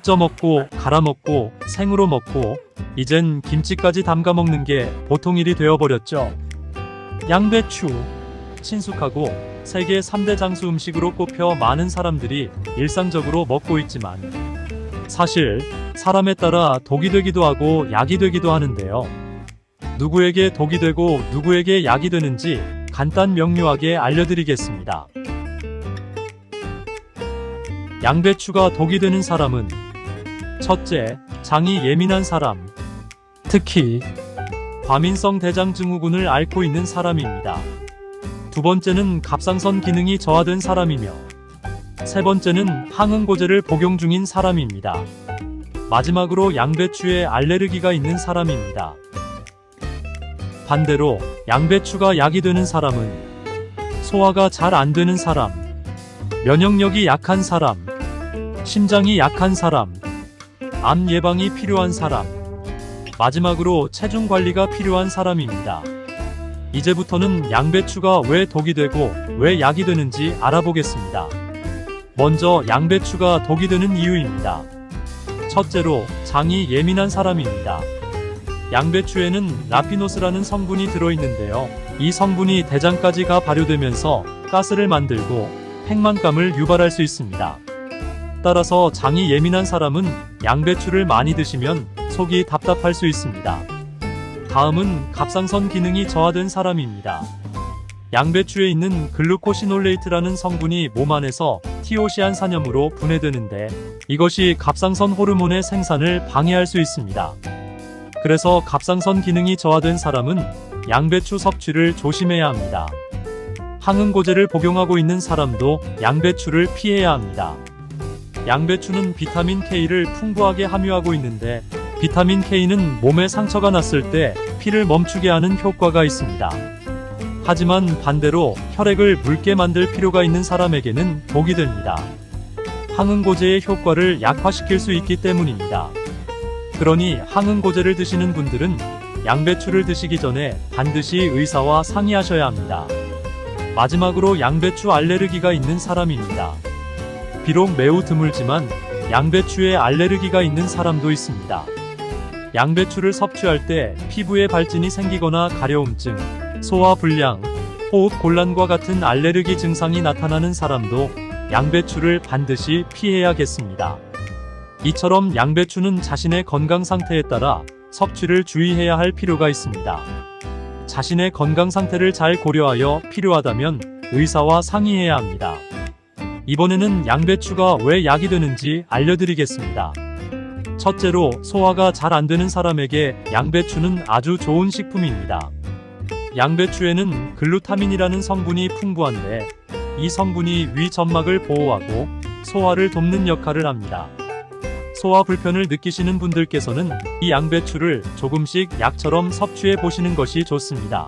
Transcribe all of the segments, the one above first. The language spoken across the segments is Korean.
쪄 먹고 갈아 먹고 생으로 먹고 이젠 김치까지 담가 먹는 게 보통 일이 되어버렸죠. 양배추. 친숙하고 세계 3대 장수 음식으로 꼽혀 많은 사람들이 일상적으로 먹고 있지만 사실 사람에 따라 독이 되기도 하고 약이 되기도 하는데요. 누구에게 독이 되고 누구에게 약이 되는지 간단 명료하게 알려드리겠습니다. 양배추가 독이 되는 사람은 첫째, 장이 예민한 사람, 특히 과민성 대장 증후군을 앓고 있는 사람입니다. 두 번째는 갑상선 기능이 저하된 사람이며 세 번째는 항응고제를 복용 중인 사람입니다. 마지막으로 양배추에 알레르기가 있는 사람입니다. 반대로 양배추가 약이 되는 사람은 소화가 잘 안 되는 사람, 면역력이 약한 사람, 심장이 약한 사람, 암 예방이 필요한 사람, 마지막으로 체중 관리가 필요한 사람입니다. 이제부터는 양배추가 왜 독이 되고 왜 약이 되는지 알아보겠습니다. 먼저 양배추가 독이 되는 이유입니다. 첫째로 장이 예민한 사람입니다. 양배추에는 라피노스라는 성분이 들어있는데요. 이 성분이 대장까지 가 발효되면서 가스를 만들고 팽만감을 유발할 수 있습니다. 따라서 장이 예민한 사람은 양배추를 많이 드시면 속이 답답할 수 있습니다. 다음은 갑상선 기능이 저하된 사람입니다. 양배추에 있는 글루코시놀레이트라는 성분이 몸 안에서 티오시안산염으로 분해되는데 이것이 갑상선 호르몬의 생산을 방해할 수 있습니다. 그래서 갑상선 기능이 저하된 사람은 양배추 섭취를 조심해야 합니다. 항응고제를 복용하고 있는 사람도 양배추를 피해야 합니다. 양배추는 비타민 K를 풍부하게 함유하고 있는데 비타민 K는 몸에 상처가 났을 때 피를 멈추게 하는 효과가 있습니다. 하지만 반대로 혈액을 묽게 만들 필요가 있는 사람에게는 독이 됩니다. 항응고제의 효과를 약화시킬 수 있기 때문입니다. 그러니 항응고제를 드시는 분들은 양배추를 드시기 전에 반드시 의사와 상의하셔야 합니다. 마지막으로 양배추 알레르기가 있는 사람입니다. 비록 매우 드물지만 양배추에 알레르기가 있는 사람도 있습니다. 양배추를 섭취할 때 피부에 발진이 생기거나 가려움증, 소화불량, 호흡곤란과 같은 알레르기 증상이 나타나는 사람도 양배추를 반드시 피해야겠습니다. 이처럼 양배추는 자신의 건강 상태에 따라 섭취를 주의해야 할 필요가 있습니다. 자신의 건강 상태를 잘 고려하여 필요하다면 의사와 상의해야 합니다. 이번에는 양배추가 왜 약이 되는지 알려드리겠습니다. 첫째로 소화가 잘 안 되는 사람에게 양배추는 아주 좋은 식품입니다. 양배추에는 글루타민이라는 성분이 풍부한데 이 성분이 위 점막을 보호하고 소화를 돕는 역할을 합니다. 소화 불편을 느끼시는 분들께서는 이 양배추를 조금씩 약처럼 섭취해 보시는 것이 좋습니다.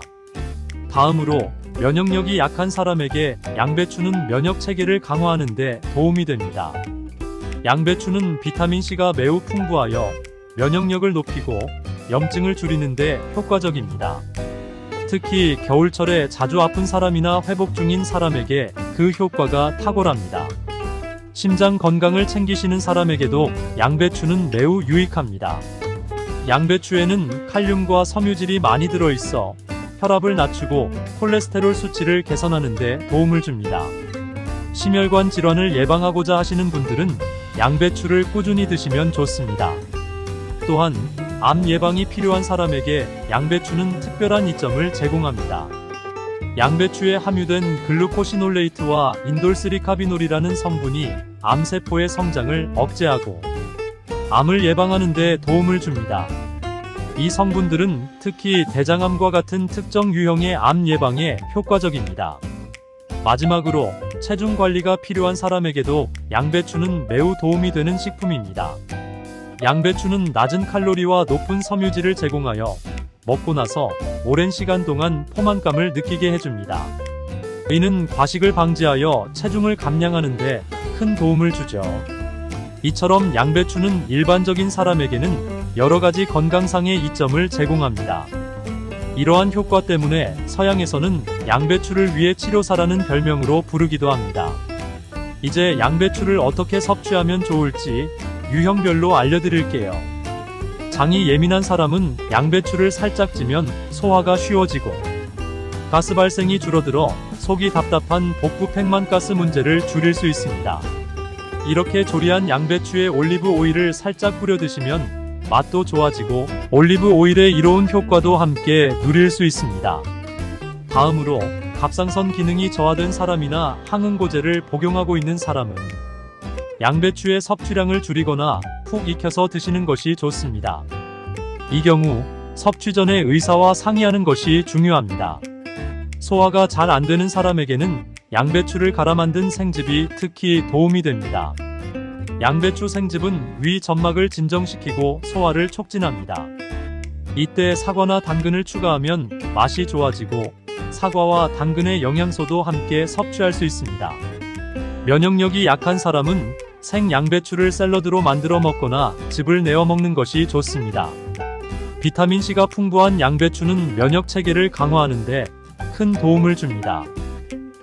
다음으로 면역력이 약한 사람에게 양배추는 면역 체계를 강화하는 데 도움이 됩니다. 양배추는 비타민C가 매우 풍부하여 면역력을 높이고 염증을 줄이는 데 효과적입니다. 특히 겨울철에 자주 아픈 사람이나 회복 중인 사람에게 그 효과가 탁월합니다. 심장 건강을 챙기시는 사람에게도 양배추는 매우 유익합니다. 양배추에는 칼륨과 섬유질이 많이 들어있어 혈압을 낮추고 콜레스테롤 수치를 개선하는 데 도움을 줍니다. 심혈관 질환을 예방하고자 하시는 분들은 양배추를 꾸준히 드시면 좋습니다. 또한 암 예방이 필요한 사람에게 양배추는 특별한 이점을 제공합니다. 양배추에 함유된 글루코시놀레이트와 인돌스리카비놀이라는 성분이 암세포의 성장을 억제하고 암을 예방하는 데 도움을 줍니다. 이 성분들은 특히 대장암과 같은 특정 유형의 암 예방에 효과적입니다. 마지막으로 체중 관리가 필요한 사람에게도 양배추는 매우 도움이 되는 식품입니다. 양배추는 낮은 칼로리와 높은 섬유질을 제공하여 먹고 나서 오랜 시간 동안 포만감을 느끼게 해줍니다. 이는 과식을 방지하여 체중을 감량하는 데 큰 도움을 주죠. 이처럼 양배추는 일반적인 사람에게는 여러 가지 건강상의 이점을 제공합니다. 이러한 효과 때문에 서양에서는 양배추를 위해 치료사라는 별명으로 부르기도 합니다. 이제 양배추를 어떻게 섭취하면 좋을지 유형별로 알려드릴게요. 장이 예민한 사람은 양배추를 살짝 찌면 소화가 쉬워지고, 가스 발생이 줄어들어 속이 답답한 복부 팽만가스 문제를 줄일 수 있습니다. 이렇게 조리한 양배추에 올리브 오일을 살짝 뿌려 드시면 맛도 좋아지고 올리브 오일의 이로운 효과도 함께 누릴 수 있습니다. 다음으로 갑상선 기능이 저하된 사람이나 항응고제를 복용하고 있는 사람은 양배추의 섭취량을 줄이거나 푹 익혀서 드시는 것이 좋습니다. 이 경우 섭취 전에 의사와 상의하는 것이 중요합니다. 소화가 잘 안 되는 사람에게는 양배추를 갈아 만든 생즙이 특히 도움이 됩니다. 양배추 생즙은 위 점막을 진정시키고 소화를 촉진합니다. 이때 사과나 당근을 추가하면 맛이 좋아지고 사과와 당근의 영양소도 함께 섭취할 수 있습니다. 면역력이 약한 사람은 생 양배추를 샐러드로 만들어 먹거나 즙을 내어 먹는 것이 좋습니다. 비타민C가 풍부한 양배추는 면역 체계를 강화하는데 큰 도움을 줍니다.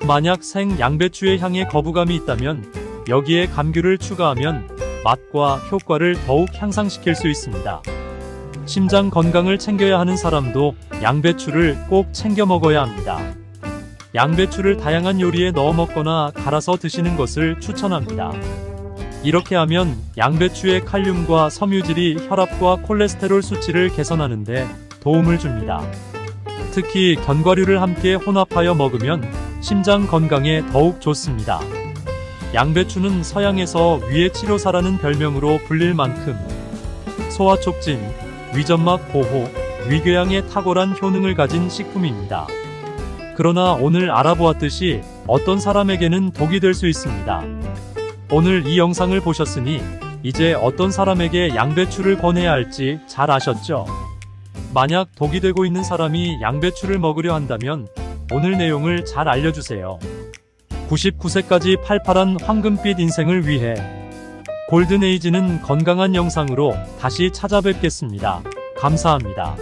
만약 생 양배추의 향에 거부감이 있다면 여기에 감귤을 추가하면 맛과 효과를 더욱 향상시킬 수 있습니다. 심장 건강을 챙겨야 하는 사람도 양배추를 꼭 챙겨 먹어야 합니다. 양배추를 다양한 요리에 넣어 먹거나 갈아서 드시는 것을 추천합니다. 이렇게 하면 양배추의 칼륨과 섬유질이 혈압과 콜레스테롤 수치를 개선하는 데 도움을 줍니다. 특히 견과류를 함께 혼합하여 먹으면 심장 건강에 더욱 좋습니다. 양배추는 서양에서 위의 치료사라는 별명으로 불릴 만큼 소화 촉진, 위점막 보호, 위궤양에 탁월한 효능을 가진 식품입니다. 그러나 오늘 알아보았듯이 어떤 사람에게는 독이 될 수 있습니다. 오늘 이 영상을 보셨으니 이제 어떤 사람에게 양배추를 권해야 할지 잘 아셨죠? 만약 독이 되고 있는 사람이 양배추를 먹으려 한다면 오늘 내용을 잘 알려주세요. 99세까지 팔팔한 황금빛 인생을 위해 골든에이지는 건강한 영상으로 다시 찾아뵙겠습니다. 감사합니다.